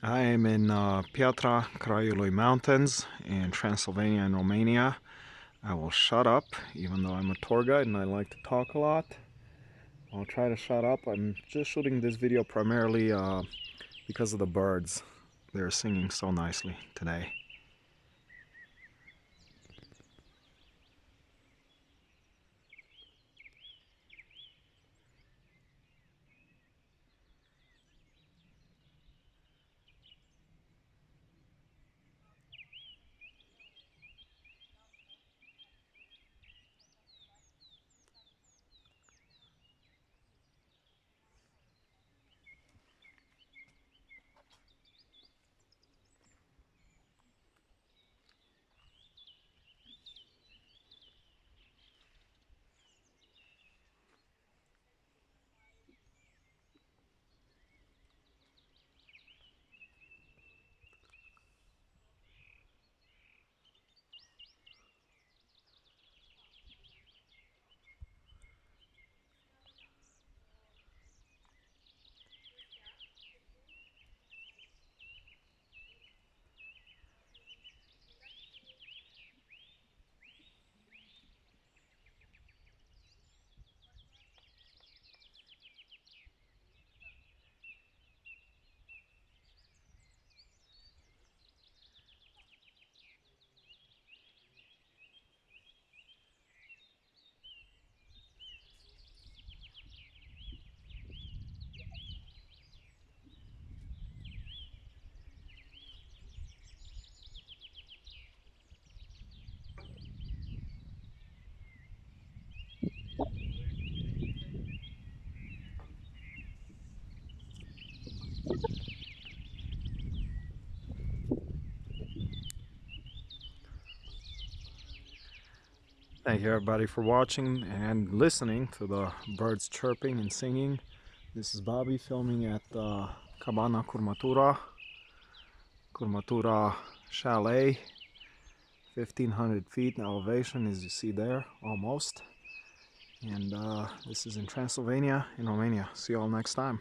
I am in Piatra Craiului mountains in Transylvania in Romania. I will shut up, even though I'm a tour guide and I like to talk a lot. I'll try to shut up. I'm just shooting this video primarily because of the birds. They're singing so nicely today. Thank you everybody for watching and listening to the birds chirping and singing. This is Bobby filming at Curmătura Chalet, 1,500 feet in elevation, as you see there, almost. And this is in Transylvania in Romania. See you all next time.